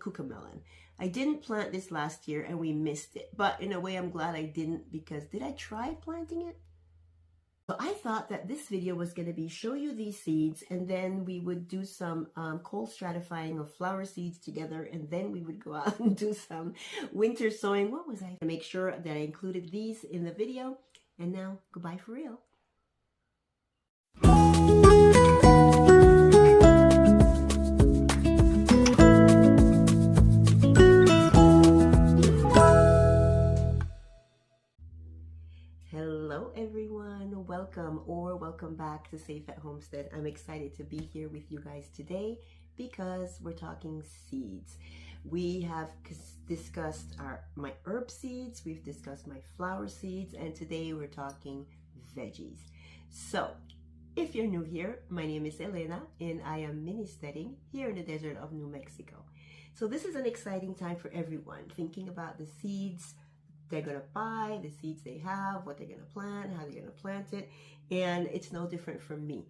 cucamelon. I didn't plant this last year and we missed it, but in a way I'm glad I didn't, because did I try planting it? So I thought that this video was going to be show you these seeds, and then we would do some cold stratifying of flower seeds together, and then we would go out and do some winter sowing. What was I? To make sure that I included these in the video. And now, goodbye for real. Hello everyone, welcome back to Safe at Homestead. I'm excited to be here with you guys today because we're talking seeds. We have discussed my herb seeds, we've discussed my flower seeds, and today we're talking veggies. So if you're new here, my name is Elena and I am mini-steading here in the desert of New Mexico. So this is an exciting time for everyone, thinking about the seeds they're going to buy, the seeds they have, what they're going to plant, how they're going to plant it, and it's no different from me.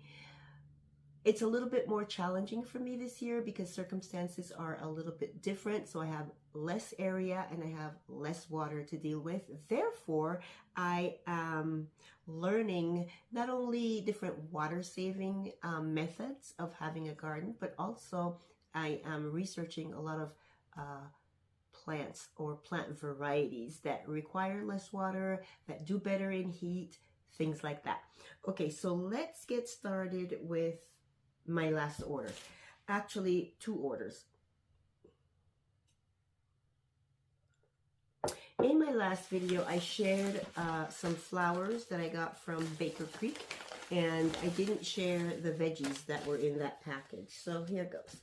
It's a little bit more challenging for me this year because circumstances are a little bit different, so I have less area and I have less water to deal with. Therefore, I am learning not only different water saving methods of having a garden, but also I am researching a lot of plants or plant varieties that require less water, that do better in heat, things like that. Okay, so let's get started with my last order. Actually, 2 orders. In my last video, I shared some flowers that I got from Baker Creek, and I didn't share the veggies that were in that package. So here goes.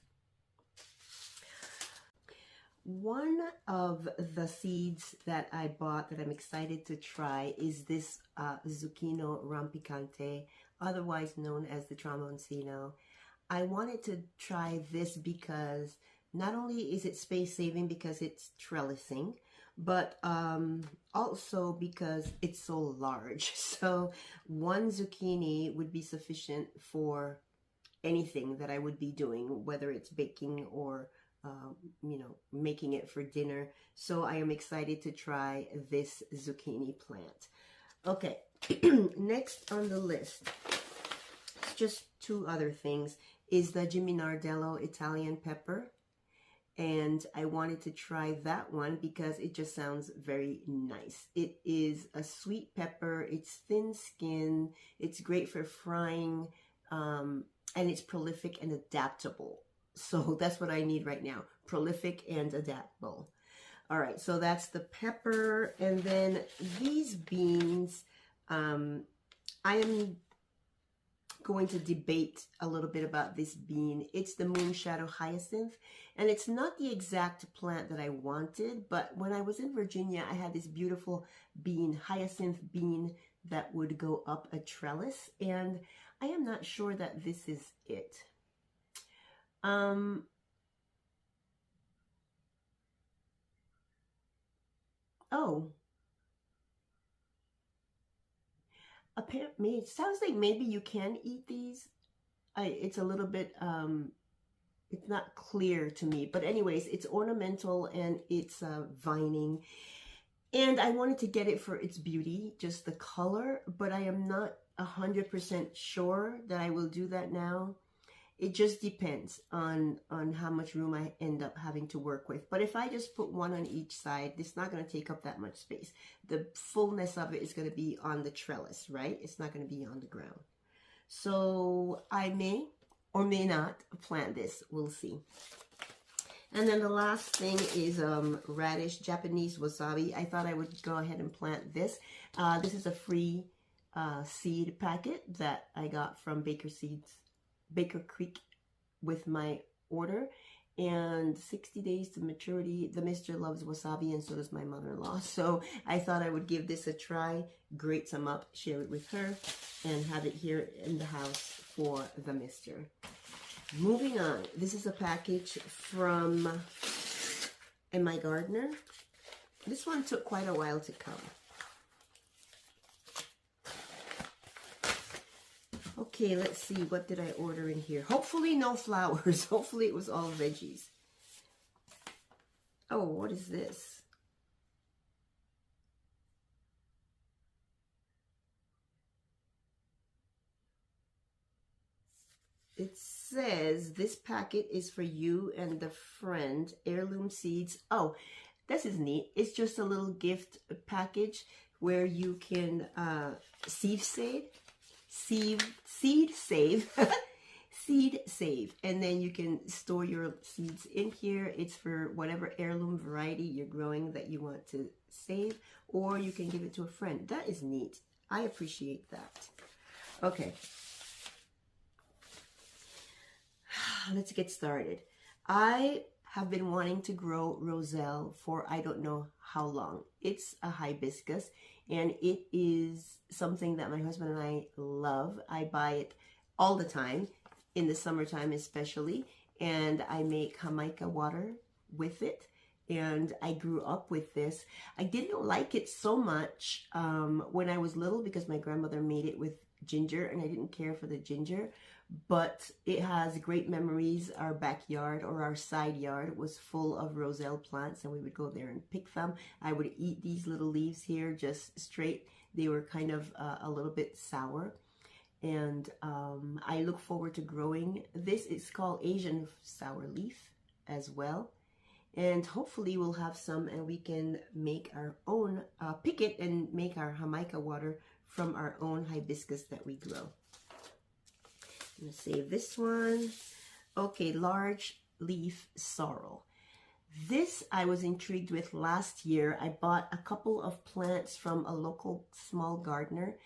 One of the seeds that I bought that I'm excited to try is this Zucchino rampicante, otherwise known as the Tramontino. I wanted to try this because not only is it space saving because it's trellising, but also because it's so large. So 1 zucchini would be sufficient for anything that I would be doing, whether it's baking or making it for dinner. So I am excited to try this zucchini plant. Okay, next on the list, just 2 other things, is the Jimmy Nardello Italian pepper. And I wanted to try that one because it just sounds very nice. It is a sweet pepper, it's thin skin, it's great for frying, and it's prolific and adaptable. So that's what I need right now, prolific and adaptable. All right, so that's the pepper. And then these beans, I am going to debate a little bit about this bean. It's the Moon Shadow Hyacinth, and it's not the exact plant that I wanted, but when I was in Virginia, I had this beautiful bean, hyacinth bean, that would go up a trellis, and I am not sure that this is it. Oh, apparently it sounds like maybe you can eat these. It's a little bit it's not clear to me, but anyways, it's ornamental and it's vining, and I wanted to get it for its beauty, just the color, but I am not 100% sure that I will do that now. It just depends on how much room I end up having to work with. But if I just put 1 on each side, it's not going to take up that much space. The fullness of it is going to be on the trellis, right? It's not going to be on the ground. So I may or may not plant this. We'll see. And then the last thing is radish, Japanese wasabi. I thought I would go ahead and plant this. This is a free seed packet that I got from Baker Creek with my order, and 60 days to maturity. The mister loves wasabi and so does my mother-in-law, so I thought I would give this a try, grate some up, share it with her, and have it here in the house for the mister. Moving on, this is a package from MIGardener. This one took quite a while to come. Okay, let's see, what did I order in here? Hopefully no flowers. Hopefully it was all veggies. Oh, what is this? It says this packet is for you and the friend. Heirloom seeds. Oh, this is neat. It's just a little gift package where you can seed save, seed save, and then you can store your seeds in here. It's for whatever heirloom variety you're growing that you want to save, or you can give it to a friend. That is neat. I appreciate that. Okay. Let's get started. I have been wanting to grow roselle for I don't know how long. It's a hibiscus, and it is something that my husband and I love. I buy it all the time, in the summertime especially, and I make Jamaica water with it. And I grew up with this. I didn't like it so much when I was little because my grandmother made it with ginger, and I didn't care for the ginger. But it has great memories. Our backyard or our side yard was full of roselle plants, and we would go there and pick them. I would eat these little leaves here just straight. They were kind of a little bit sour. And I look forward to growing this. It's called Asian sour leaf as well. And hopefully we'll have some and we can make our own, pick it and make our Jamaica water from our own hibiscus that we grow. I'm going to save this one. Okay, large leaf sorrel. This I was intrigued with last year. I bought a couple of plants from a local small gardener.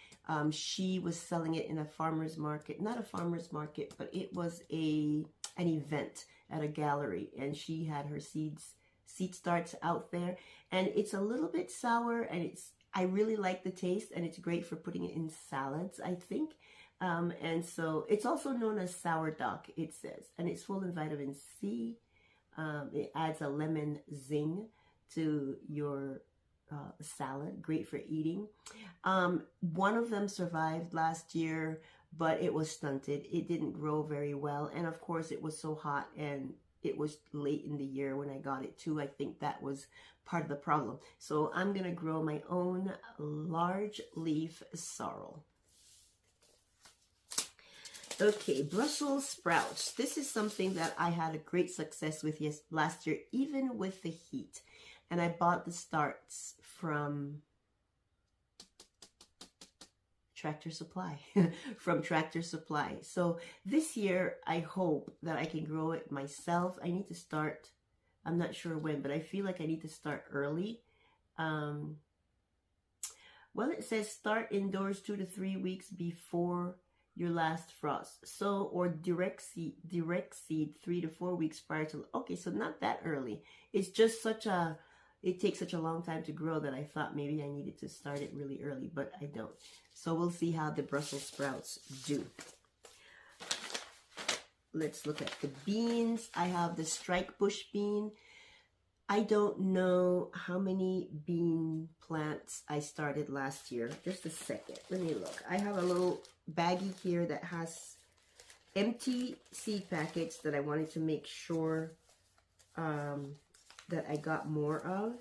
She was selling it in a farmer's market. Not a farmer's market, but it was an event at a gallery. And she had her seed starts out there. And it's a little bit sour, and I really like the taste, and it's great for putting it in salads, I think. And so it's also known as sourdough, it says, and it's full of vitamin C. It adds a lemon zing to your salad, great for eating. One of them survived last year, but it was stunted. It didn't grow very well. And of course it was so hot, and it was late in the year when I got it too. I think that was part of the problem. So I'm going to grow my own large leaf sorrel. Okay, Brussels sprouts. This is something that I had a great success with last year, even with the heat. And I bought the starts from Tractor Supply, from Tractor Supply. So this year, I hope that I can grow it myself. I need to start, I'm not sure when, but I feel like I need to start early. Well, it says start indoors 2 to 3 weeks before your last frost. So, or direct seed 3 to 4 weeks prior to, okay, so not that early. It's just it takes such a long time to grow that I thought maybe I needed to start it really early, but I don't. So we'll see how the Brussels sprouts do. Let's look at the beans. I have the strike bush bean. I don't know how many bean plants I started last year. Just a second. Let me look. I have a little baggie here that has empty seed packets that I wanted to make sure that I got more of.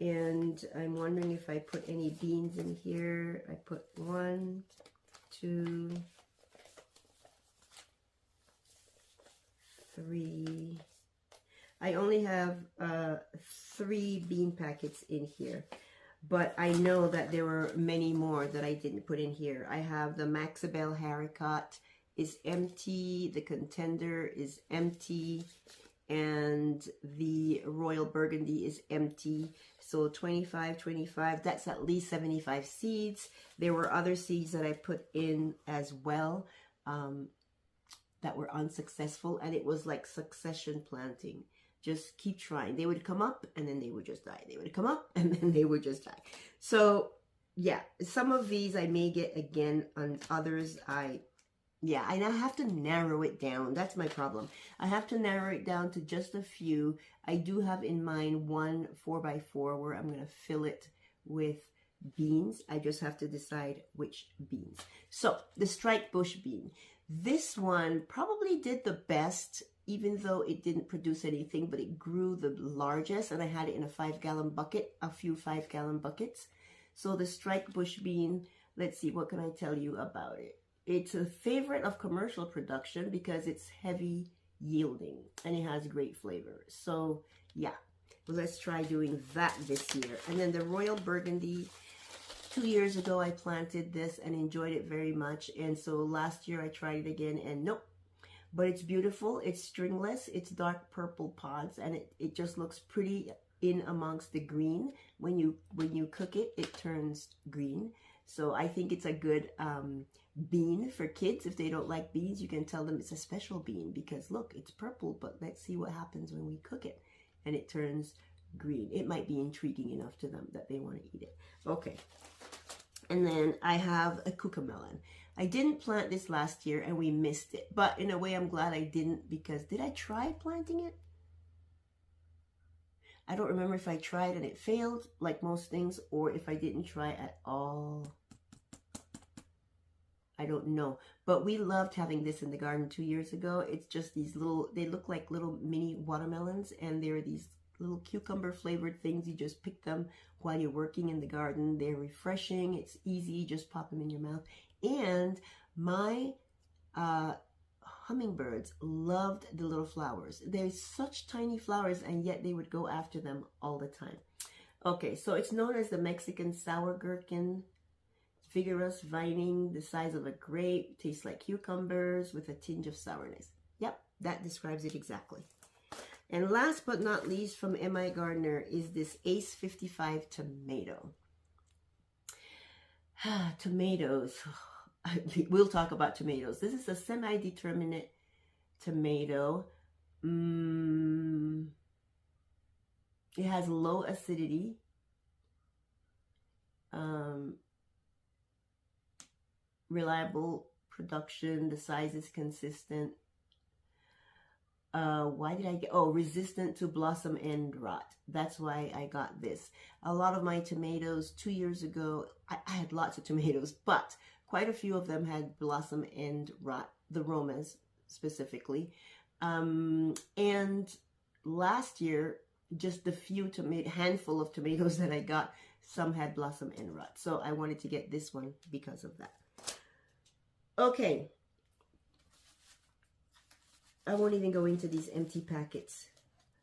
And I'm wondering if I put any beans in here. I put 1, 2, 3. I only have 3 bean packets in here, but I know that there were many more that I didn't put in here. I have the Maxabelle Haricot is empty, the Contender is empty, and the Royal Burgundy is empty. So 25, that's at least 75 seeds. There were other seeds that I put in as well that were unsuccessful, and it was like succession planting. Just keep trying. They would come up and then they would just die. They would come up and then they would just die. So yeah, some of these I may get again, on others I have to narrow it down. That's my problem. I have to narrow it down to just a few. I do have in mind one 4x4 where I'm going to fill it with beans. I just have to decide which beans. So the strike bush bean. This one probably did the best, even though it didn't produce anything, but it grew the largest, and I had it in a 5-gallon bucket, a few 5-gallon buckets. So the strike bush bean, let's see, what can I tell you about it? It's a favorite of commercial production because it's heavy yielding and it has great flavor. So yeah, well, let's try doing that this year. And then the Royal Burgundy, 2 years ago I planted this and enjoyed it very much. And so last year I tried it again and nope. But it's beautiful, it's stringless, it's dark purple pods, and it just looks pretty in amongst the green. When you cook it, it turns green. So I think it's a good bean for kids. If they don't like beans, you can tell them it's a special bean because look, it's purple, but let's see what happens when we cook it and it turns green. It might be intriguing enough to them that they want to eat it. Okay. And then I have a cucamelon. I didn't plant this last year and we missed it, but in a way I'm glad I didn't, because did I try planting it? I don't remember if I tried and it failed like most things, or if I didn't try at all. I don't know, but we loved having this in the garden 2 years ago. It's just these little, they look like little mini watermelons, and they're these little cucumber flavored things. You just pick them while you're working in the garden. They're refreshing. It's easy. Just pop them in your mouth. And my hummingbirds loved the little flowers. They're such tiny flowers, and yet they would go after them all the time. Okay, so it's known as the Mexican sour gherkin. Vigorous, vining, the size of a grape, tastes like cucumbers with a tinge of sourness. Yep, that describes it exactly. And last but not least from MIGardener is this Ace 55 tomato. Tomatoes. We'll talk about tomatoes. This is a semi-determinate tomato. It has low acidity. Reliable production. The size is consistent. Why did I get, resistant to blossom end rot. That's why I got this. A lot of my tomatoes 2 years ago, I had lots of tomatoes, but quite a few of them had blossom end rot, the Romas specifically. And last year, just the few handful of tomatoes that I got, some had blossom end rot. So I wanted to get this one because of that. Okay. I won't even go into these empty packets.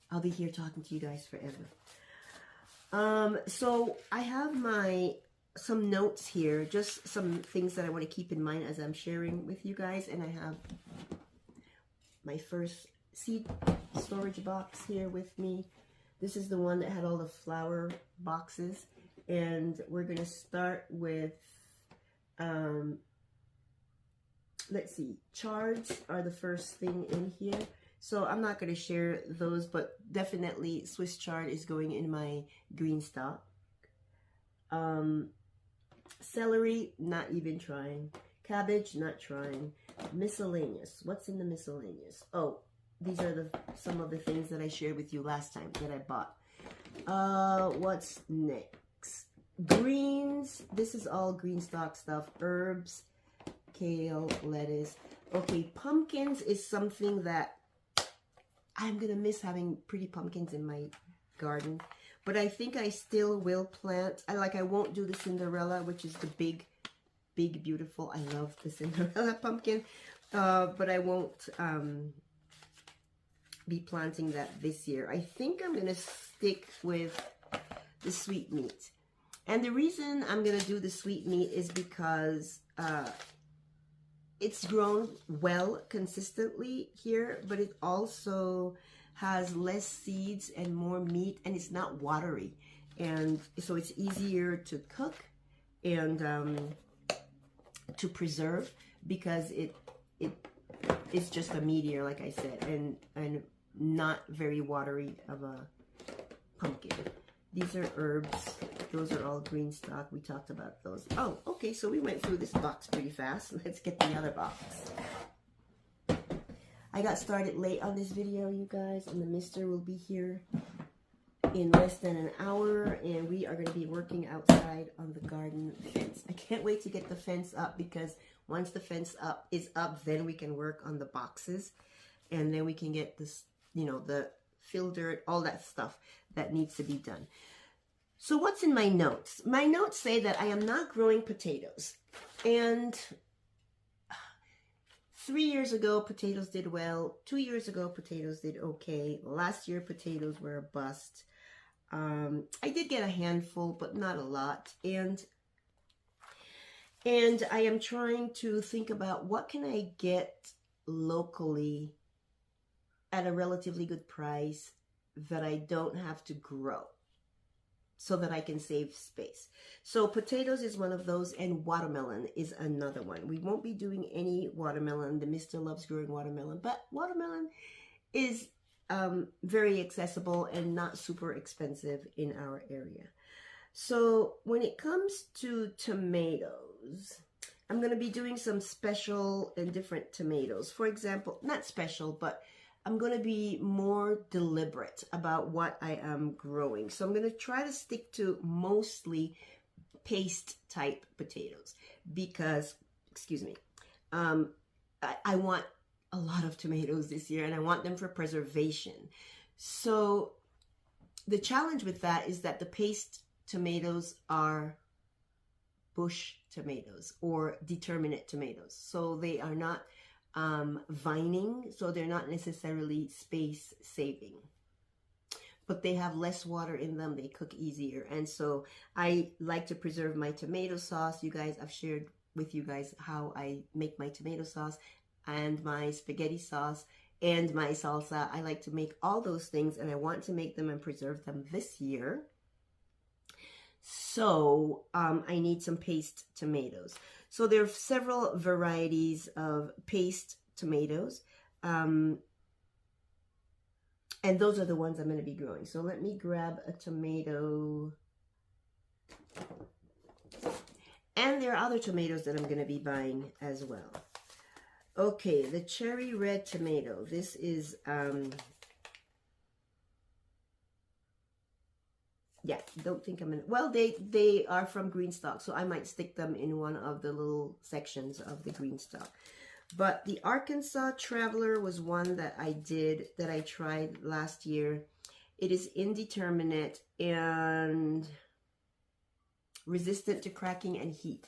I'll be here talking to you guys forever. So I have some notes here, just some things that I want to keep in mind as I'm sharing with you guys. And I have my first seed storage box here with me. This is the one that had all the flower boxes. And we're going to start with, let's see, chards are the first thing in here. So I'm not going to share those, but definitely Swiss chard is going in my green stock. Celery, not even trying. Cabbage, not trying. Miscellaneous. What's in the miscellaneous? Oh, these are some of the things that I shared with you last time that I bought. What's next? Greens. This is all green stock stuff. Herbs. Kale, lettuce. Okay, pumpkins is something that I'm going to miss, having pretty pumpkins in my garden. But I think I still will plant. I won't do the Cinderella, which is the big, beautiful. I love the Cinderella pumpkin. But I won't be planting that this year. I think I'm going to stick with the sweet meat. And the reason I'm going to do the sweet meat is because it's grown well consistently here, but it also has less seeds and more meat, and it's not watery. And so it's easier to cook and to preserve, because it's just a meatier, like I said, and not very watery of a pumpkin. These are herbs. Those are all green stock. We talked about those. Oh, okay, so we went through this box pretty fast. Let's get the other box. I got started late on this video, you guys, and the mister will be here in less than an hour, and we are going to be working outside on the garden fence. I can't wait to get the fence up, because once the fence is up, then we can work on the boxes. and then we can get this, you know, the fill dirt, all that stuff that needs to be done. So what's in my notes? My notes say that I am not growing potatoes. And 3 years ago, potatoes did well. 2 years ago, potatoes did okay. Last year, potatoes were a bust. I did get a handful, but not a lot. And I am trying to think about what can I get locally at a relatively good price that I don't have to grow, so that I can save space. So potatoes is one of those, and watermelon is another one. We won't be doing any watermelon. The Mr. loves growing watermelon, but watermelon is very accessible and not super expensive in our area. So when it comes to tomatoes, I'm going to be doing some special and different tomatoes. For example, not special, but I'm going to be more deliberate about what I am growing. So I'm going to try to stick to mostly paste type potatoes because, excuse me, I want a lot of tomatoes this year and I want them for preservation. So the challenge with that is that the paste tomatoes are bush tomatoes or determinate tomatoes. So they are not vining, so they're not necessarily space saving, but they have less water in them, they cook easier. And so I like to preserve my tomato sauce. You guys, I've shared with you guys how I make my tomato sauce and my spaghetti sauce and my salsa. I like to make all those things, and I want to make them and preserve them this year. So I need some paste tomatoes. So there are several varieties of paste tomatoes. And those are the ones I'm going to be growing. So let me grab a tomato. And there are other tomatoes that I'm going to be buying as well. Okay, the cherry red tomato. This is... yeah, don't think I'm in... Well, they are from green stock, so I might stick them in one of the little sections of the green stock. But the Arkansas Traveler was one that I tried last year. It is indeterminate and resistant to cracking and heat.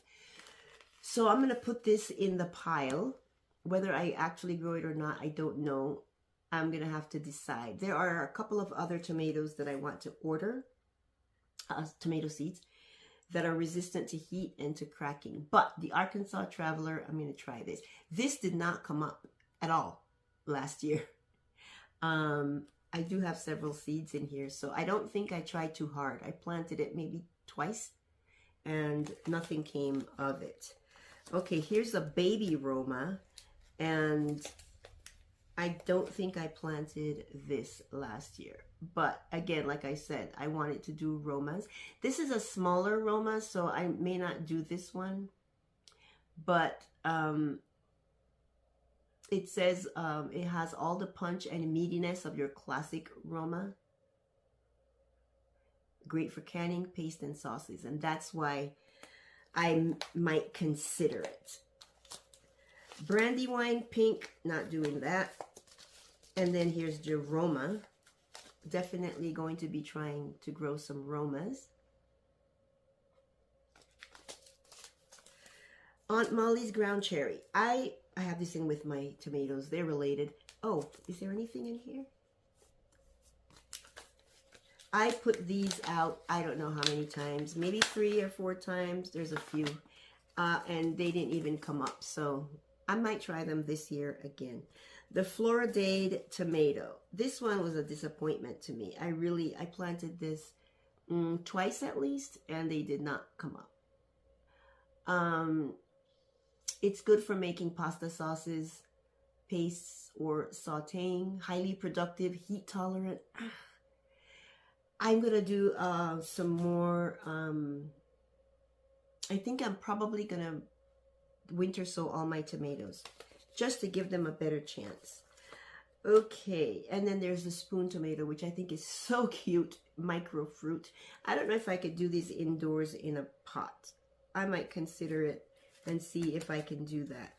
So I'm going to put this in the pile. Whether I actually grow it or not, I don't know. I'm going to have to decide. There are a couple of other tomatoes that I want to order. Tomato seeds that are resistant to heat and to cracking. But the Arkansas Traveler, I'm going to try this. This did not come up at all last year. I do have several seeds in here, so I don't think I tried too hard. I planted it maybe twice and nothing came of it. Okay, here's a baby Roma, and I don't think I planted this last year. But again, like I said, I wanted to do Romas. This is a smaller Roma, so I may not do this one. But it says it has all the punch and meatiness of your classic Roma. Great for canning, paste, and sauces. And that's why I might consider it. Brandywine Pink, not doing that. And then here's Jeroma. Definitely going to be trying to grow some Romas. Aunt Molly's Ground Cherry. I have this in with my tomatoes. They're related. Oh, is there anything in here? I put these out, I don't know how many times. Maybe 3 or 4 times. There's a few. And they didn't even come up. So I might try them this year again. The Floridade tomato. This one was a disappointment to me. I planted this twice at least, and they did not come up. It's good for making pasta sauces, pastes, or sauteing. Highly productive, heat tolerant. I'm going to do some more. I think I'm probably going to winter sow all my tomatoes, just to give them a better chance. Okay, and then there's the spoon tomato, which I think is so cute, micro fruit. I don't know if I could do these indoors in a pot. I might consider it and see if I can do that.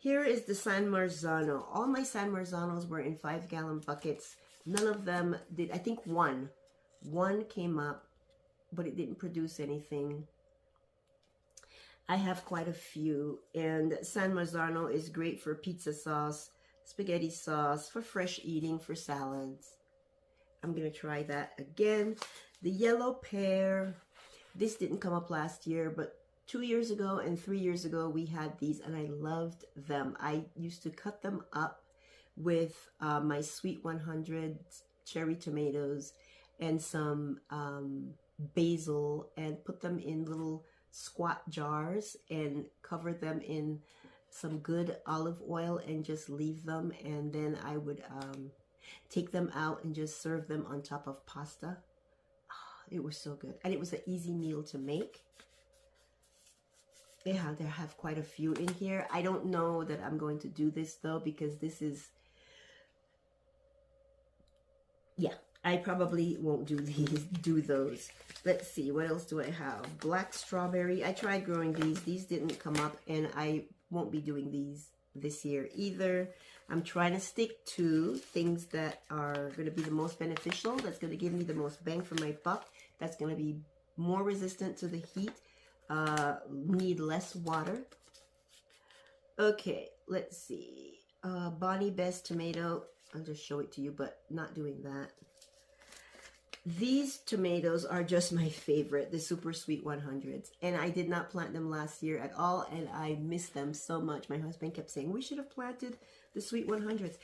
Here is the San Marzano. All my San Marzanos were in 5-gallon buckets. None of them did. I think one came up, but it didn't produce anything. I have quite a few, and San Marzano is great for pizza sauce, spaghetti sauce, for fresh eating, for salads. I'm gonna try that again. The yellow pear, this didn't come up last year, but 2 years ago and 3 years ago we had these, and I loved them. I used to cut them up with my Sweet 100 cherry tomatoes and some basil, and put them in little squat jars and cover them in some good olive oil and just leave them, and then I would take them out and just serve them on top of pasta. Oh, it was so good, and it was an easy meal to make. Yeah, they have quite a few in here. I don't know that I'm going to do this though, because this is, yeah, I probably won't do those. Let's see, what else do I have? Black strawberry. I tried growing these. These didn't come up, and I won't be doing these this year either. I'm trying to stick to things that are going to be the most beneficial, that's going to give me the most bang for my buck, that's going to be more resistant to the heat, need less water. Okay, let's see. Bonnie Best tomato. I'll just show it to you, but not doing that. These tomatoes are just my favorite, the Super Sweet 100s. And I did not plant them last year at all, and I miss them so much. My husband kept saying, we should have planted the Sweet 100s.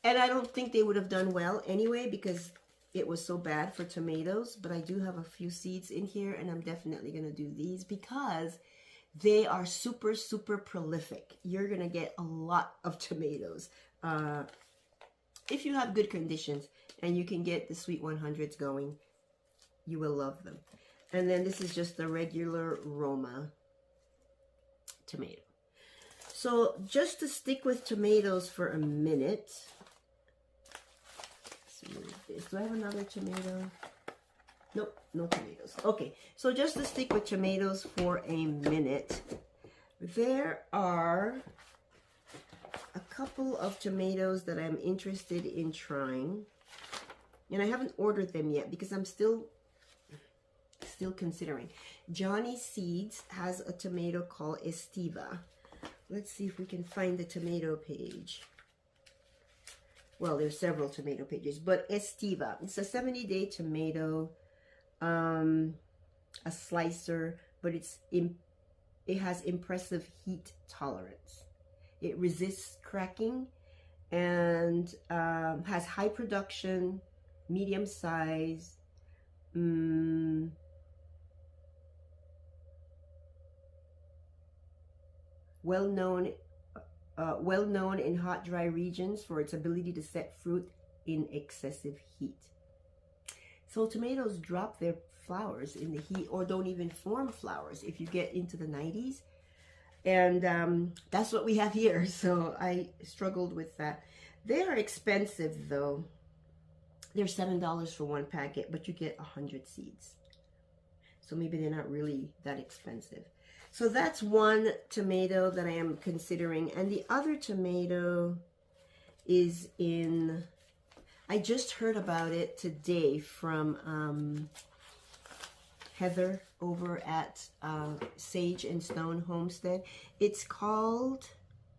And I don't think they would have done well anyway, because it was so bad for tomatoes. But I do have a few seeds in here, and I'm definitely going to do these because they are super, super prolific. You're going to get a lot of tomatoes. If you have good conditions and you can get the Sweet 100s going, you will love them. And then this is just the regular Roma tomato. So just to stick with tomatoes for a minute. Let's move this. Do I have another tomato? Nope, no tomatoes. Okay, so just to stick with tomatoes for a minute, there are a couple of tomatoes that I'm interested in trying. And I haven't ordered them yet because I'm still considering. Johnny Seeds has a tomato called Estiva. Let's see if we can find the tomato page. Well, there's several tomato pages, but Estiva. It's a 70-day tomato, a slicer, but it has impressive heat tolerance. It resists cracking and has high production, medium size, well known in hot, dry regions for its ability to set fruit in excessive heat. So tomatoes drop their flowers in the heat, or don't even form flowers if you get into the 90s. And that's what we have here. So I struggled with that. They are expensive though. They're $7 for one packet, but you get 100 seeds. So maybe they're not really that expensive. So that's one tomato that I am considering. And the other tomato is in, I just heard about it today from Heather over at Sage and Stone Homestead. It's called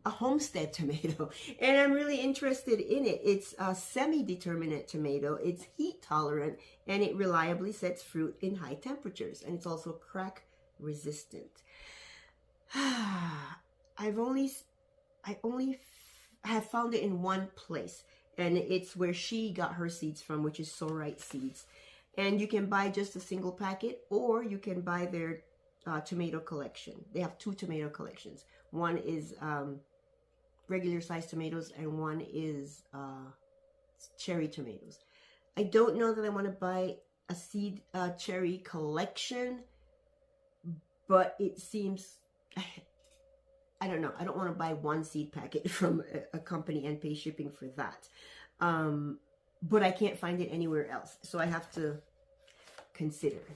a homestead tomato, and I'm really interested in it. It's a semi-determinate tomato. It's heat tolerant, and it reliably sets fruit in high temperatures, and it's also crack resistant. I only have found it in one place, and it's where she got her seeds from, which is Sow Right Seeds. And you can buy just a single packet, or you can buy their tomato collection. They have two tomato collections. One is regular sized tomatoes, and one is cherry tomatoes. I don't know that I want to buy a seed cherry collection, but it seems, I don't know. I don't want to buy one seed packet from a company and pay shipping for that. But I can't find it anywhere else. So I have to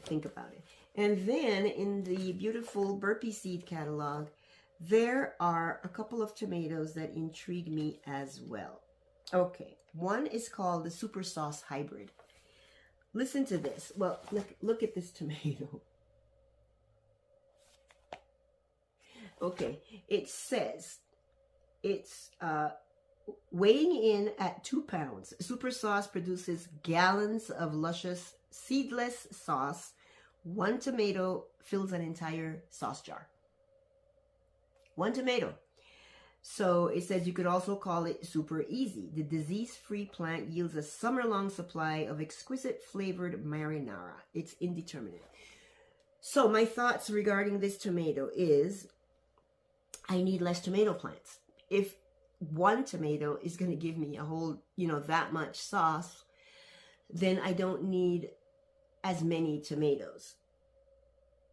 think about it. And then in the beautiful Burpee Seed catalog, there are a couple of tomatoes that intrigue me as well. Okay, one is called the Super Sauce Hybrid. Listen to this. Well, look at this tomato. Okay, it says it's weighing in at 2 pounds. Super Sauce produces gallons of luscious seedless sauce. 1 tomato fills an entire sauce jar. 1 tomato. So it says you could also call it super easy. The disease-free plant yields a summer-long supply of exquisite flavored marinara. It's indeterminate. So my thoughts regarding this tomato is I need less tomato plants. If 1 tomato is going to give me a whole, that much sauce, then I don't need as many tomatoes.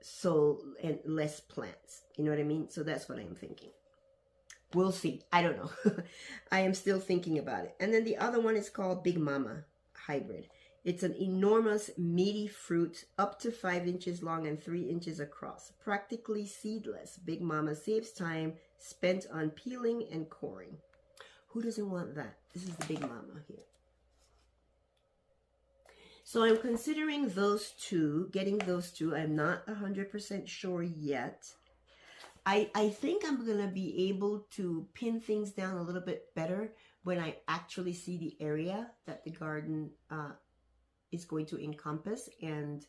So, and less plants. You know what I mean? So that's what I'm thinking. We'll see. I don't know. I am still thinking about it. And then the other one is called Big Mama Hybrid. It's an enormous, meaty fruit, up to 5 inches long and 3 inches across. Practically seedless. Big Mama saves time spent on peeling and coring. Who doesn't want that? This is the Big Mama here. So I'm considering those two, getting those two. I'm not 100% sure yet. I think I'm going to be able to pin things down a little bit better when I actually see the area that the garden is going to encompass and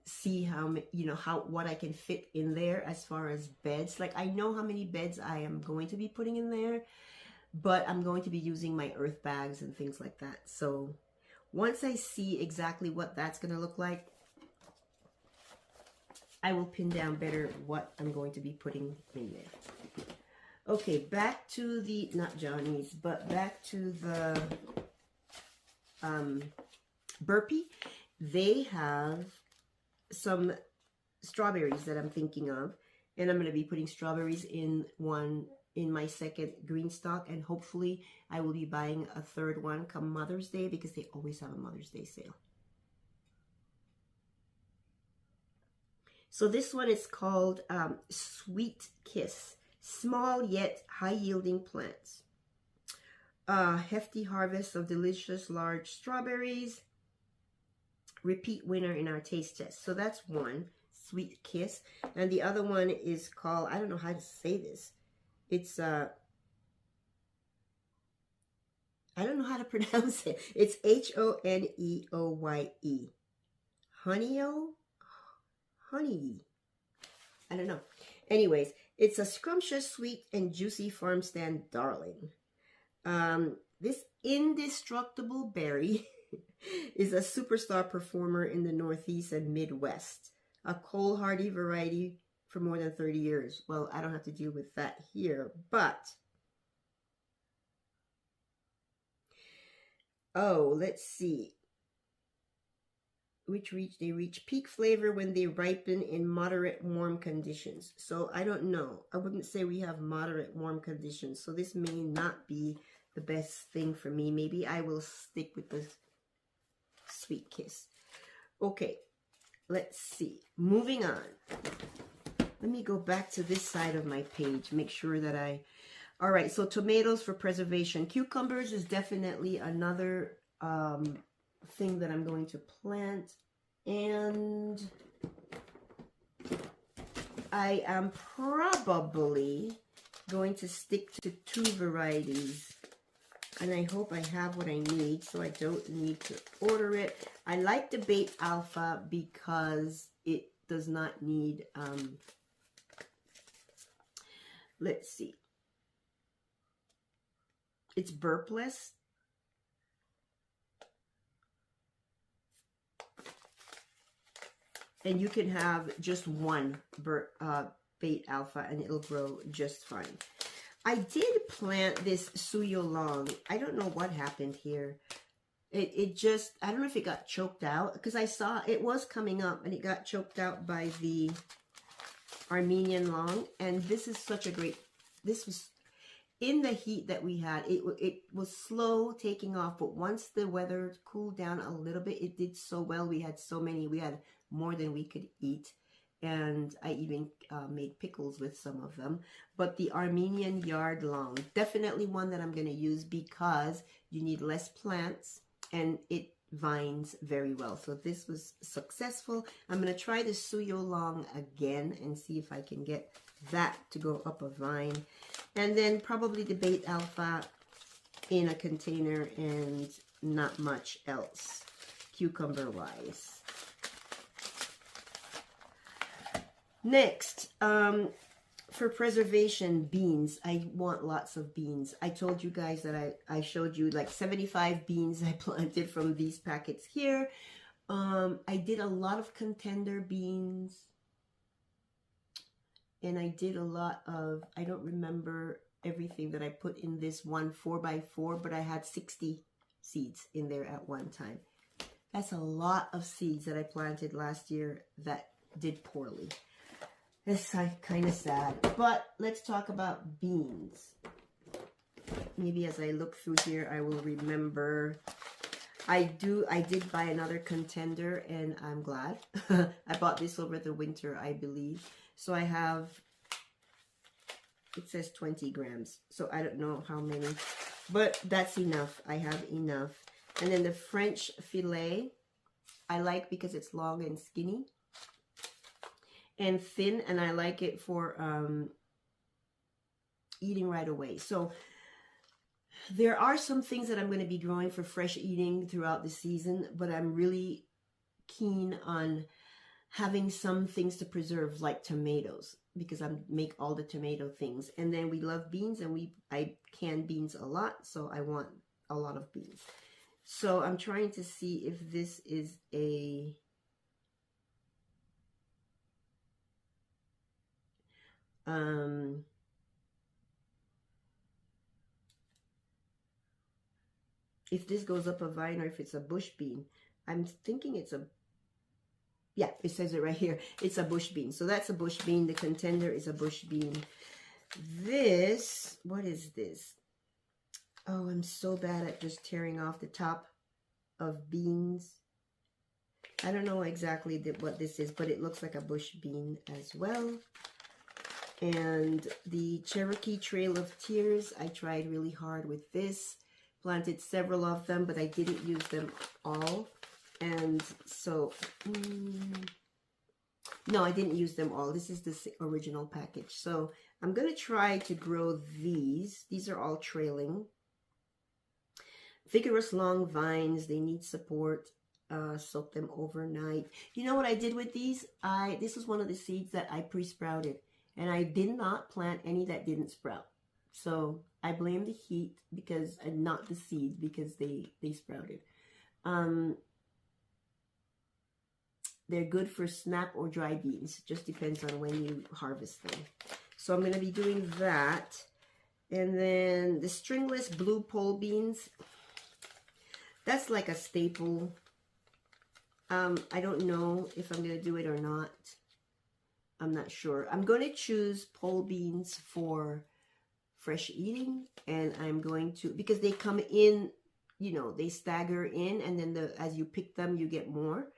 see what I can fit in there as far as beds. Like, I know how many beds I am going to be putting in there, but I'm going to be using my earth bags and things like that. So once I see exactly what that's going to look like, I will pin down better what I'm going to be putting in there. Okay, back to the, not Johnny's, but back to the Burpee. They have some strawberries that I'm thinking of, and I'm going to be putting strawberries in my second green stock, and hopefully I will be buying a third one come Mother's Day, because they always have a Mother's Day sale. So this one is called Sweet Kiss. Small yet high-yielding plants. Hefty harvest of delicious large strawberries. Repeat winner in our taste test. So that's one, Sweet Kiss. And the other one is called, I don't know how to say this. It's, I don't know how to pronounce it. It's Honeoye. Honey. I don't know. Anyways, it's a scrumptious, sweet, and juicy farm stand darling. This indestructible berry is a superstar performer in the Northeast and Midwest. A cold hardy variety for more than 30 years. Well, I don't have to deal with that here, but let's see. They reach peak flavor when they ripen in moderate warm conditions. So I don't know. I wouldn't say we have moderate warm conditions. So this may not be the best thing for me. Maybe I will stick with the Sweet Kiss. Okay, let's see. Moving on. Let me go back to this side of my page. Make sure that all right, so tomatoes for preservation. Cucumbers is definitely another thing that I'm going to plant, and I am probably going to stick to 2 varieties, and I hope I have what I need so I don't need to order it. I like the Bait Alpha because it does not need let's see, it's burpless. And you can have just one Bait Alpha and it'll grow just fine. I did plant this Suyo Long. I don't know what happened here. It just, I don't know if it got choked out, because I saw it was coming up and it got choked out by the Armenian Long. And this is such a great, this was in the heat that we had. It was slow taking off, but once the weather cooled down a little bit, it did so well. We had so many, we had more than we could eat, and I even made pickles with some of them. But the Armenian yard long, definitely one that I'm going to use because you need less plants and it vines very well. So this was successful. I'm going to try the Suyo long again and see if I can get that to go up a vine. And then probably the Bait Alpha in a container and not much else cucumber wise. Next, for preservation, beans. I want lots of beans. I told you guys that I showed you like 75 beans I planted from these packets here. I did a lot of contender beans. And I did a lot of, I don't remember everything that I put in this one 4x4, but I had 60 seeds in there at one time. That's a lot of seeds that I planted last year that did poorly. It's kind of sad, but let's talk about beans. Maybe as I look through here, I will remember. I did buy another contender, and I'm glad. I bought this over the winter, I believe. So I have, it says 20 grams. So I don't know how many, but that's enough. I have enough. And then the French filet, I like because it's long and skinny and thin, and I like it for eating right away. So there are some things that I'm going to be growing for fresh eating throughout the season, but I'm really keen on having some things to preserve, like tomatoes, because I make all the tomato things. And then we love beans, and I can beans a lot, so I want a lot of beans. So I'm trying to see if this is a if this goes up a vine or if it's a bush bean. I'm thinking it's a, yeah, it says it right here. It's a bush bean. So that's a bush bean. The contender is a bush bean. This, what is this? Oh, I'm so bad at just tearing off the top of beans. I don't know exactly what this is, but it looks like a bush bean as well. And the Cherokee Trail of Tears, I tried really hard with this. Planted several of them, but I didn't use them all. And so, no, I didn't use them all. This is the original package. So I'm going to try to grow these. These are all trailing. Vigorous long vines. They need support. Soak them overnight. You know what I did with these? This was one of the seeds that I pre-sprouted. And I did not plant any that didn't sprout. So I blame the heat because, and not the seed, because they sprouted. They're good for snap or dry beans. Just depends on when you harvest them. So I'm going to be doing that. And then the stringless blue pole beans. That's like a staple. I don't know if I'm going to do it or not. I'm not sure. I'm going to choose pole beans for fresh eating, and I'm going to, because they come in, you know, they stagger in, and then as you pick them, you get more.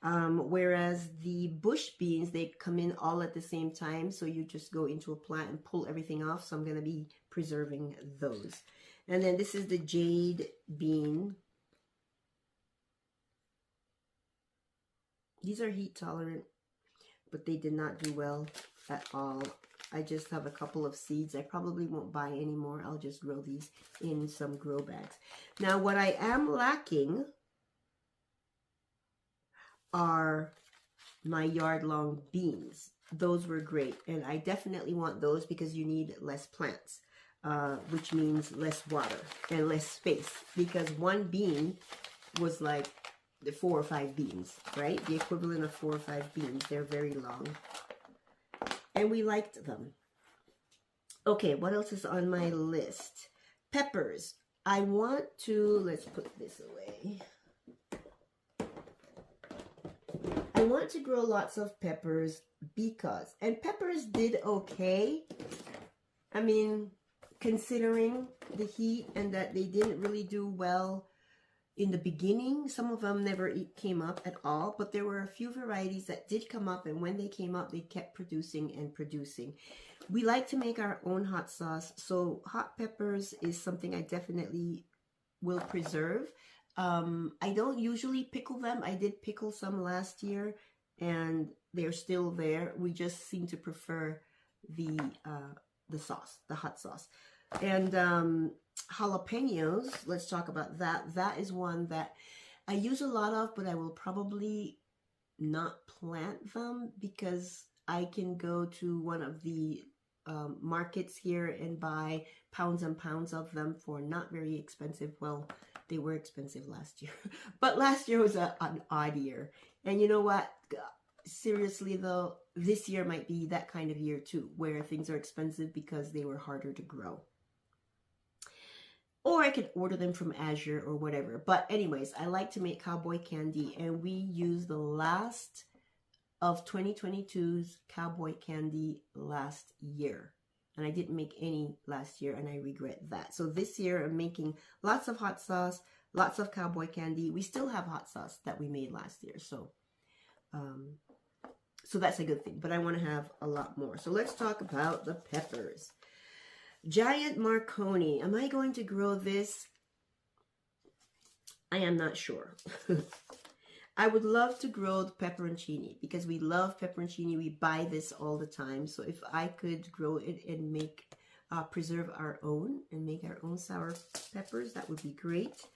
Whereas the bush beans, they come in all at the same time, so you just go into a plant and pull everything off. So I'm going to be preserving those. And then this is the jade bean. These are heat tolerant, but they did not do well at all. I just have a couple of seeds. I probably won't buy any more. I'll just grow these in some grow bags. Now, what I am lacking are my yard-long beans. Those were great, and I definitely want those because you need less plants, which means less water and less space, because one bean was like the 4 or 5 beans, right? The equivalent of 4 or 5 beans. They're very long. And we liked them. Okay, what else is on my list? Peppers. I want to, let's put this away. I want to grow lots of peppers because, and peppers did okay. I mean, considering the heat and that they didn't really do well in the beginning, some of them never came up at all, but there were a few varieties that did come up, and when they came up, they kept producing and producing. We like to make our own hot sauce, so hot peppers is something I definitely will preserve. I don't usually pickle them. I did pickle some last year, and they're still there. We just seem to prefer the sauce, the hot sauce. And jalapenos, let's talk about that. That is one that I use a lot of, but I will probably not plant them because I can go to one of the markets here and buy pounds and pounds of them for not very expensive. Well, they were expensive last year, but last year was an odd year. And you know what? Seriously though, this year might be that kind of year too, where things are expensive because they were harder to grow. Or I could order them from Azure or whatever. But anyways, I like to make cowboy candy, and we use the last of 2022's cowboy candy last year. And I didn't make any last year, and I regret that. So this year I'm making lots of hot sauce, lots of cowboy candy. We still have hot sauce that we made last year. So that's a good thing. But I want to have a lot more. So let's talk about the peppers. Giant Marconi. Am I going to grow this? I am not sure. I would love to grow the pepperoncini because we love pepperoncini. We buy this all the time. So if I could grow it and make, preserve our own and make our own sour peppers, that would be great.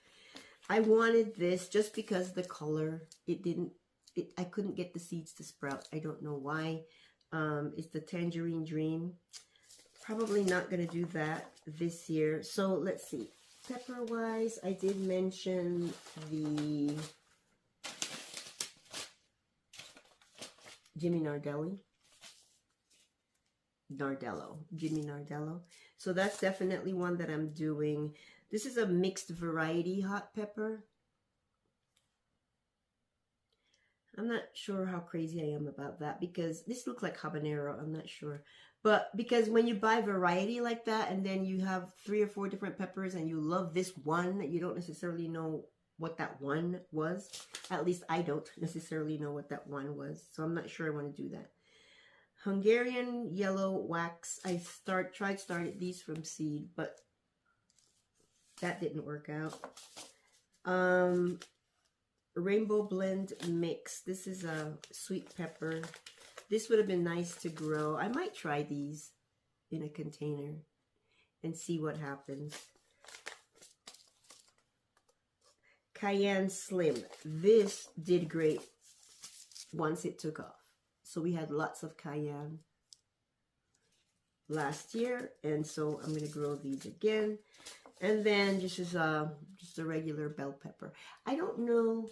I wanted this just because the color, I couldn't get the seeds to sprout. I don't know why. It's the Tangerine Dream. Probably not going to do that this year. So let's see. Pepper-wise, I did mention the Jimmy Nardello. Jimmy Nardello. So that's definitely one that I'm doing. This is a mixed variety hot pepper. I'm not sure how crazy I am about that because this looks like habanero. I'm not sure. But because when you buy variety like that and then you have 3 or 4 different peppers and you love this one, you don't necessarily know what that one was. At least I don't necessarily know what that one was. So I'm not sure I want to do that. Hungarian yellow wax. I started these from seed, but that didn't work out. Rainbow blend mix. This is a sweet pepper. This would have been nice to grow. I might try these in a container and see what happens. Cayenne Slim. This did great once it took off. So we had lots of cayenne last year, and so I'm going to grow these again. And then just a regular bell pepper. I don't know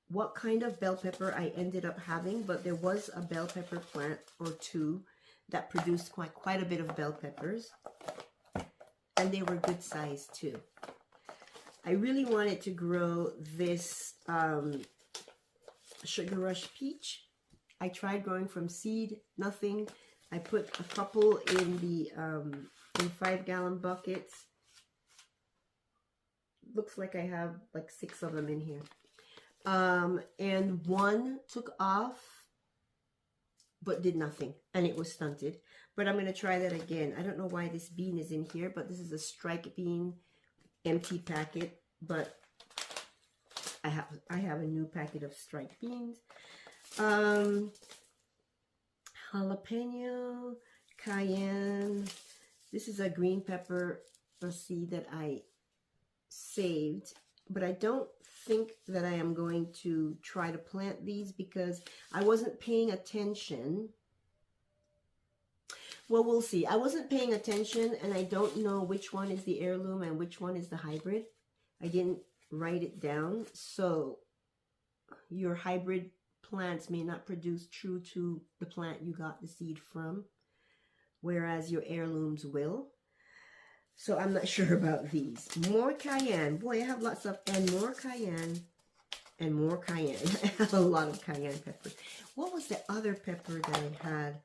what kind of bell pepper I ended up having, but there was a bell pepper plant or 2 that produced quite a bit of bell peppers, and they were good size too. I really wanted to grow this Sugar Rush peach. I tried growing from seed, nothing. I put a couple in the in 5-gallon buckets. Looks like I have like 6 of them in here. And one took off, but did nothing, and it was stunted. But I'm going to try that again. I don't know why this bean is in here, but this is a strike bean empty packet, but I have a new packet of strike beans. Jalapeno, cayenne. This is a green pepper seed that I saved, but I don't think that I am going to try to plant these because I wasn't paying attention. Well, we'll see. I wasn't paying attention, and I don't know which one is the heirloom and which one is the hybrid. I didn't write it down, so your hybrid plants may not produce true to the plant you got the seed from, whereas your heirlooms will. So I'm not sure about these. More cayenne. Boy, I have lots of, and more cayenne, and more cayenne. I have a lot of cayenne peppers. What was the other pepper that I had?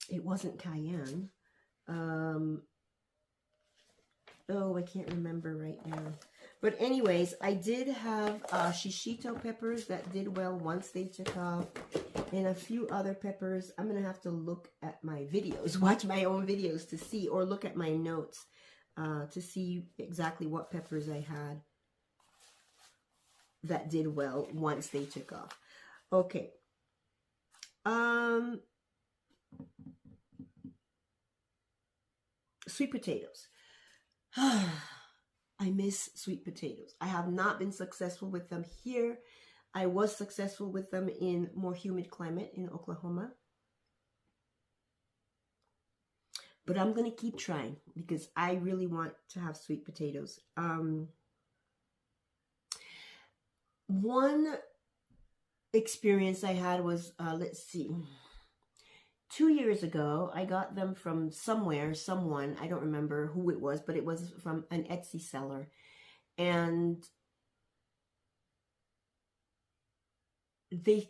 It wasn't cayenne. Oh, I can't remember right now. But anyways, I did have shishito peppers that did well once they took off. And a few other peppers. I'm going to have to look at my videos, watch my own videos to see, or look at my notes to see exactly what peppers I had that did well once they took off. Okay. Sweet potatoes. I miss sweet potatoes. I have not been successful with them here. I was successful with them in more humid climate in Oklahoma. But I'm going to keep trying because I really want to have sweet potatoes. One experience I had was, let's see, 2 years ago, I got them from somewhere, someone, I don't remember who it was, but it was from an Etsy seller. And they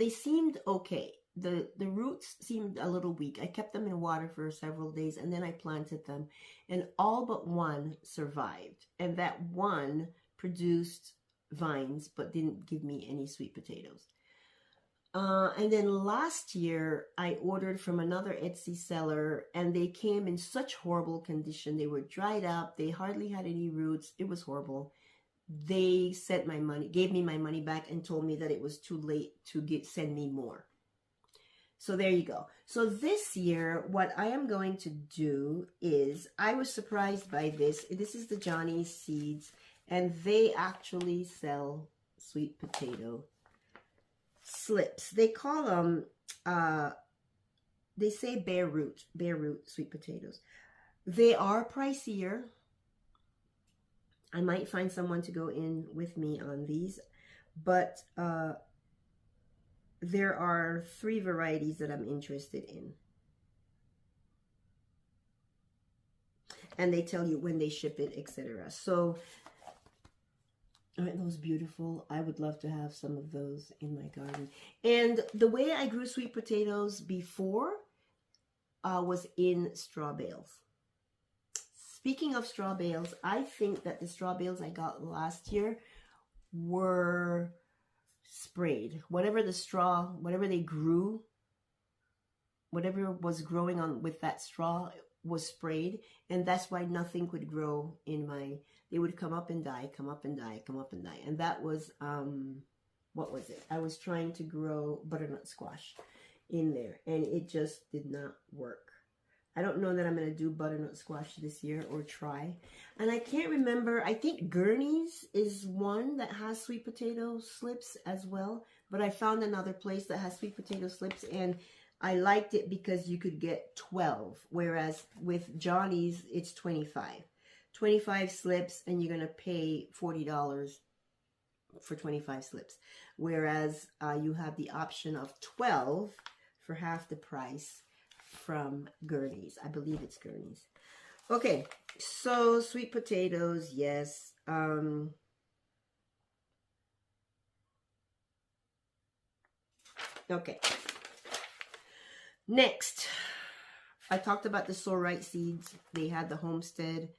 seemed okay. The roots seemed a little weak. I kept them in water for several days, and then I planted them, and all but one survived. And that one produced vines, but didn't give me any sweet potatoes. And then last year, I ordered from another Etsy seller, and they came in such horrible condition. They were dried up. They hardly had any roots. It was horrible. They sent my money, gave me my money back, and told me that it was too late to send me more. So there you go. So this year, what I am going to do is, I was surprised by this. This is the Johnny's Seeds, and they actually sell sweet potato slips. They call them, they say bare root sweet potatoes. They are pricier. I might find someone to go in with me on these, but there are 3 varieties that I'm interested in. And they tell you when they ship it, etc. So, aren't those beautiful? I would love to have some of those in my garden. And the way I grew sweet potatoes before was in straw bales. Speaking of straw bales, I think that the straw bales I got last year were sprayed. Whatever the straw, whatever they grew, whatever was growing on with that straw was sprayed, and that's why nothing could grow in my, they would come up and die, come up and die, come up and die. And that was, what was it? I was trying to grow butternut squash in there, and it just did not work. I don't know that I'm going to do butternut squash this year, or try. And I can't remember, I think Gurney's is one that has sweet potato slips as well. But I found another place that has sweet potato slips, and I liked it because you could get 12. Whereas with Johnny's, it's 25. 25 slips, and you're going to pay $40 for 25 slips. Whereas you have the option of 12 for half the price from Gurney's. I believe it's Gurney's. Okay, so sweet potatoes, yes. Okay. Next, I talked about the Sow Right Seeds. They had the Homestead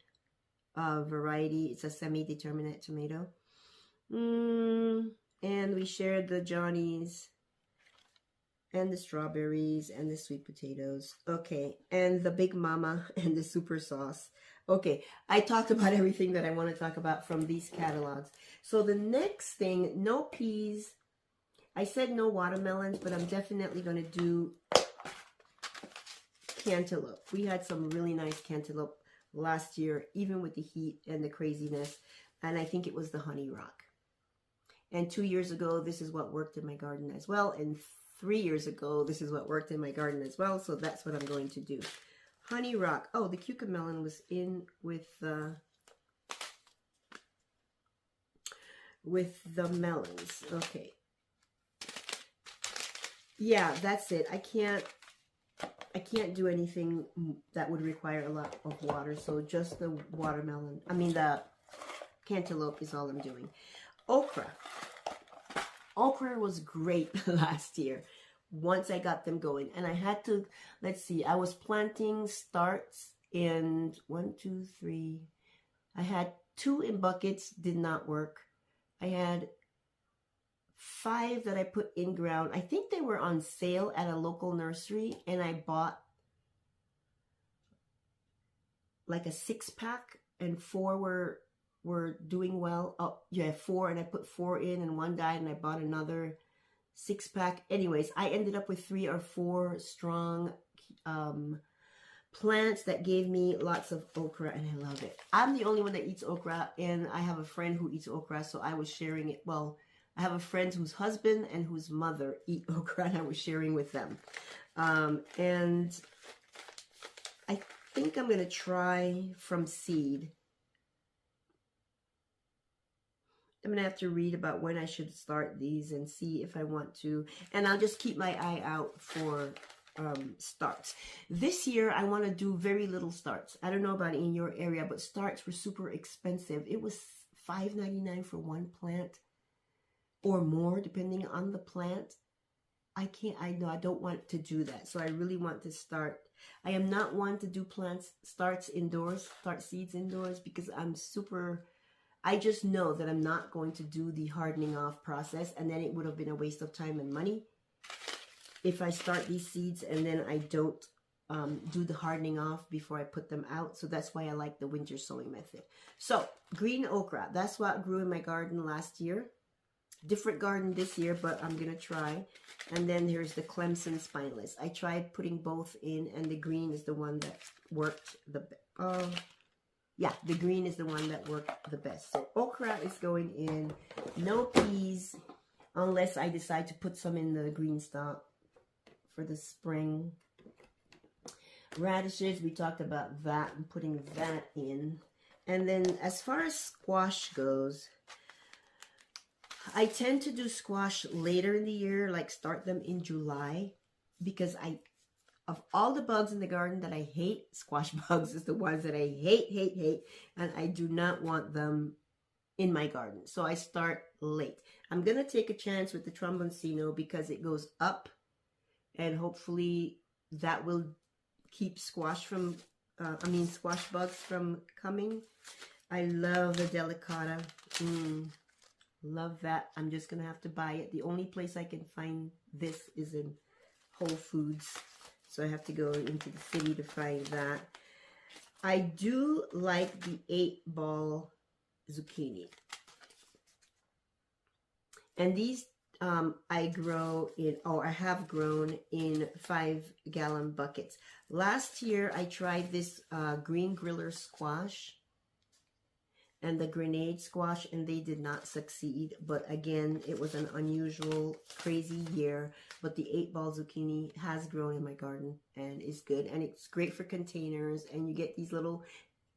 variety. It's a semi-determinate tomato. And we shared the Johnny's and the strawberries and the sweet potatoes. Okay, and the Big Mama and the super sauce. Okay, I talked about everything that I want to talk about from these catalogs. So the next thing, no peas. I said no watermelons, but I'm definitely going to do cantaloupe. We had some really nice cantaloupe last year, even with the heat and the craziness. And I think it was the honey rock. And 2 years ago, this is what worked in my garden as well. And 3 years ago, this is what worked in my garden as well. So that's what I'm going to do. Honey rock. Oh, the cucamelon was in with the melons. Okay. Yeah, that's it. I can't do anything that would require a lot of water. So just the watermelon, the cantaloupe is all I'm doing. Okra. Okra was great last year once I got them going. And I had to, let's see, I was planting starts in 1, 2, 3, I had 2 in buckets, did not work. I had 5 that I put in ground. I think they were on sale at a local nursery, and I bought like a 6-pack, and 4 were doing well. Oh yeah, 4, and I put 4 in, and 1 died, and I bought another 6-pack. Anyways, I ended up with 3 or 4 strong plants that gave me lots of okra, and I love it. I'm the only one that eats okra, and I have a friend who eats okra, so I was sharing it. Well, I have a friend whose husband and whose mother eat okra, and I was sharing with them. And I think I'm going to try from seed. I'm going to have to read about when I should start these and see if I want to. And I'll just keep my eye out for starts. This year, I want to do very little starts. I don't know about in your area, but starts were super expensive. It was $5.99 for 1 plant or more, depending on the plant. I don't want to do that. So I really want to start. I am not one to do starts indoors, start seeds indoors, because I just know that I'm not going to do the hardening off process, and then it would have been a waste of time and money if I start these seeds and then I don't do the hardening off before I put them out. So that's why I like the winter sowing method. So green okra, that's what grew in my garden last year. Different garden this year, but I'm gonna try. And then here's the Clemson spineless. I tried putting both in, and the green is the one that worked the best. Yeah, the green is the one that worked the best. So okra is going in. No peas, unless I decide to put some in the green stock for the spring. Radishes, we talked about that and putting that in. And then as far as squash goes, I tend to do squash later in the year, like start them in July, because of all the bugs in the garden that I hate, squash bugs is the ones that I hate, and I do not want them in my garden. So I start late. I'm going to take a chance with the tromboncino because it goes up, and hopefully that will keep squash bugs from coming. I love the delicata. Love that. I'm just going to have to buy it. The only place I can find this is in Whole Foods. So I have to go into the city to find that. I do like the 8-ball zucchini. And these I have grown in 5-gallon buckets. Last year I tried this green griller squash and the grenade squash, and they did not succeed. But again, it was an unusual, crazy year. But the 8-ball zucchini has grown in my garden and is good. And it's great for containers, and you get these little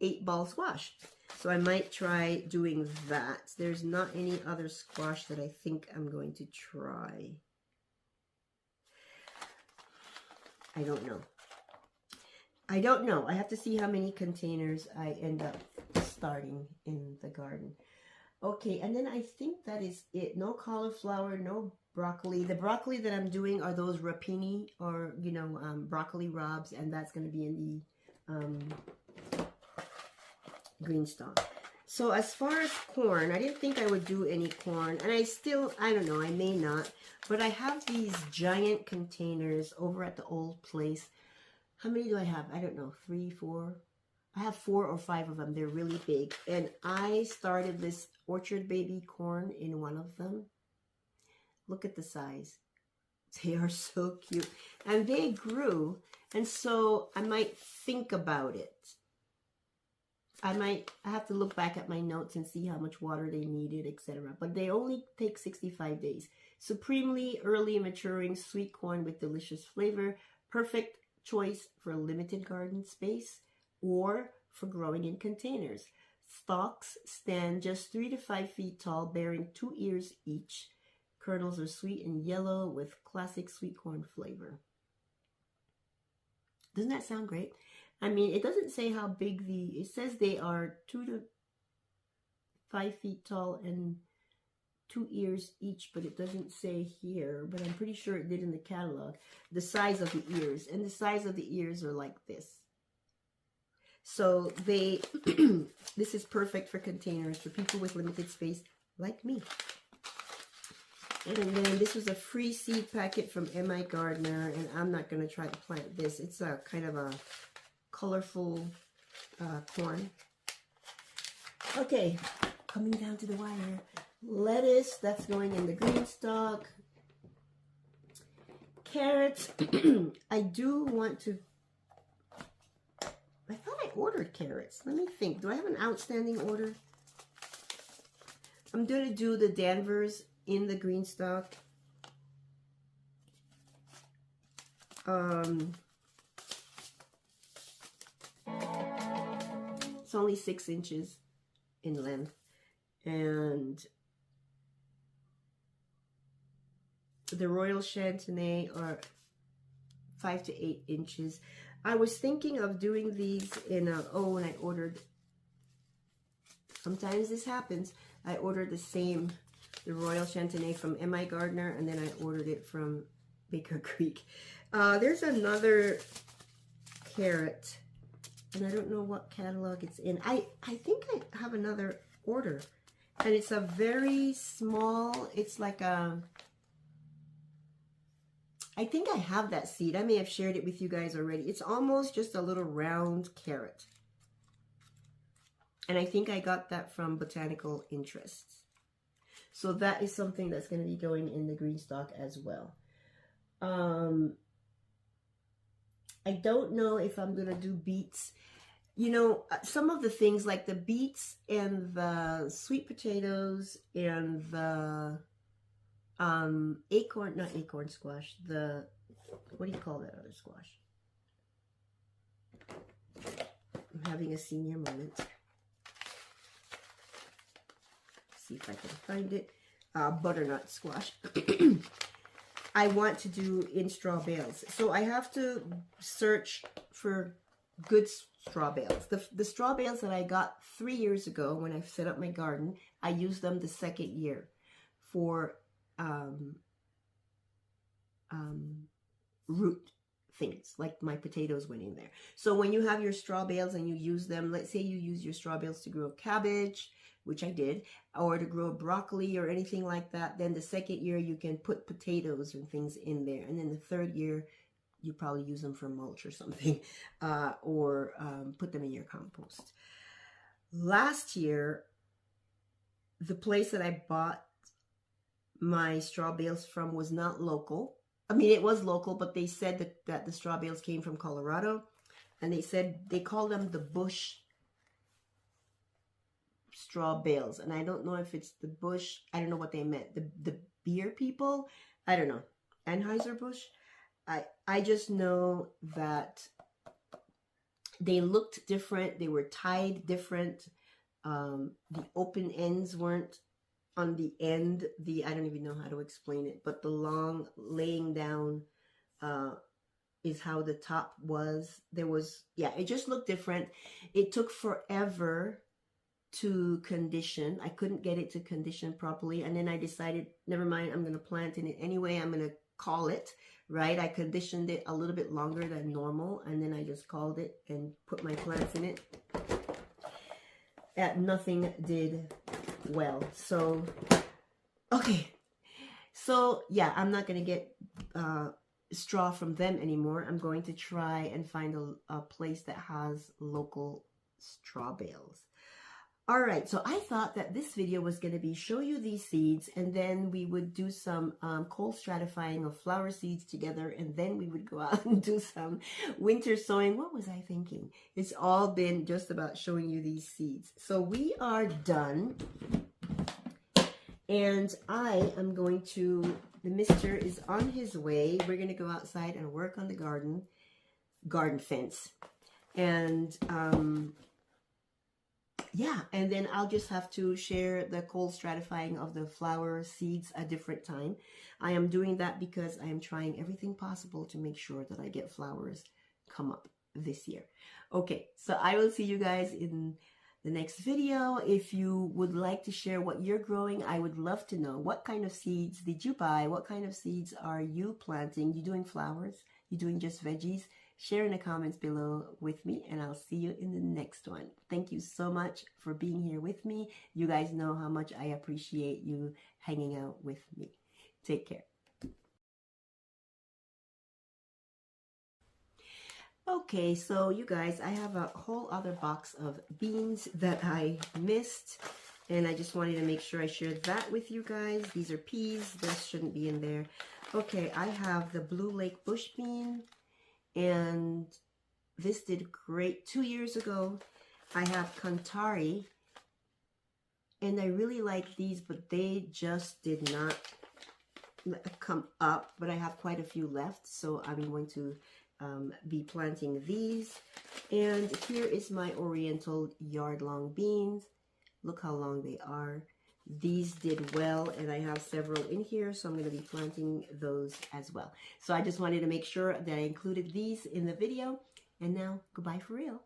8-ball squash. So I might try doing that. There's not any other squash that I think I'm going to try. I don't know. I have to see how many containers I end up starting in the garden. Okay, and then I think that is it. No cauliflower, no broccoli. The broccoli that I'm doing are those rapini, or broccoli robs, and that's going to be in the green stalk. So as far as corn, I didn't think I would do any corn, and I don't know, I may not, but I have these giant containers over at the old place. How many do I have? I don't know, 3, 4. I have 4 or 5 of them. They're really big. And I started this orchard baby corn in one of them. Look at the size. They are so cute. And they grew. And so I might think about it. I have to look back at my notes and see how much water they needed, etc. But they only take 65 days. Supremely early maturing sweet corn with delicious flavor. Perfect choice for limited garden space or for growing in containers. Stalks stand just 3 to 5 feet tall, bearing 2 ears each. Kernels are sweet and yellow with classic sweet corn flavor. Doesn't that sound great? I mean, it doesn't say how big it says they are 2 to 5 feet tall and 2 ears each, but it doesn't say here, but I'm pretty sure it did in the catalog, the size of the ears. And the size of the ears are like this. So they, this is perfect for containers for people with limited space like me. And then this was a free seed packet from MIGardener, and I'm not going to try to plant this. It's a kind of a colorful corn. Okay, coming down to the wire. Lettuce, that's going in the green stock. Carrots, I do want to, I thought I ordered carrots. Let me think, do I have an outstanding order? I'm going to do the Danvers in the green stock. It's only 6 inches in length, and the Royal Chantenay are 5 to 8 inches. I was thinking of doing these in a, when I ordered, sometimes this happens, I ordered the Royal Chantenay from MIGardener, and then I ordered it from Baker Creek. There's another carrot, and I don't know what catalog it's in. I think I have another order, and it's a very small, it's like a, I think I have that seed. I may have shared it with you guys already. It's almost just a little round carrot. And I think I got that from Botanical Interests. So that is something that's going to be going in the green stock as well. I don't know if I'm going to do beets. You know, some of the things like the beets and the sweet potatoes and the not acorn squash, the, what do you call that other squash? I'm having a senior moment. See if I can find it. Butternut squash. I want to do in straw bales. So I have to search for good straw bales. The straw bales that I got 3 years ago when I set up my garden, I used them the second year for root things, like my potatoes went in there. So when you have your straw bales and you use them, let's say you use your straw bales to grow cabbage, which I did, or to grow broccoli or anything like that, then the second year you can put potatoes and things in there. And then the third year, you probably use them for mulch or something, or put them in your compost. Last year, the place that I bought my straw bales from was not local. I mean, it was local, but they said that the straw bales came from Colorado, and they said they call them the bush straw bales, and I don't know if it's the bush, I don't know what they meant, the beer people, I don't know, Anheuser-Busch. I just know that they looked different, they were tied different, the open ends weren't on the end, I don't even know how to explain it, but the long laying down is how the top was. There was, yeah, it just looked different. It took forever to condition. I couldn't get it to condition properly, and then I decided, never mind, I'm going to plant in it anyway. I'm going to call it, right? I conditioned it a little bit longer than normal, and then I just called it and put my plants in it. Nothing did well. So, okay. So, yeah, I'm not going to get straw from them anymore. I'm going to try and find a place that has local straw bales. All right, so I thought that this video was going to be show you these seeds, and then we would do some cold stratifying of flower seeds together, and then we would go out and do some winter sowing. What was I thinking? It's all been just about showing you these seeds. So we are done, and I am going to, the mister is on his way. We're going to go outside and work on the garden fence. And yeah, and then I'll just have to share the cold stratifying of the flower seeds a different time. I am doing that because I am trying everything possible to make sure that I get flowers come up this year. Okay, so I will see you guys in the next video. If you would like to share what you're growing, I would love to know. What kind of seeds did you buy? What kind of seeds are you planting? You doing flowers? You doing just veggies? share in the comments below with me, and I'll see you in the next one. Thank you so much for being here with me. You guys know how much I appreciate you hanging out with me. Take care. Okay, so you guys, I have a whole other box of beans that I missed, and I just wanted to make sure I shared that with you guys. These are peas. This shouldn't be in there. Okay, I have the Blue Lake bush bean, and this did great 2 years ago. I have Kantari, and I really like these, but they just did not come up, but I have quite a few left, so I'm going to be planting these. And here is my Oriental yard-long beans. Look how long they are. These did well, and I have several in here, so I'm going to be planting those as well. So I just wanted to make sure that I included these in the video. And now, goodbye for real.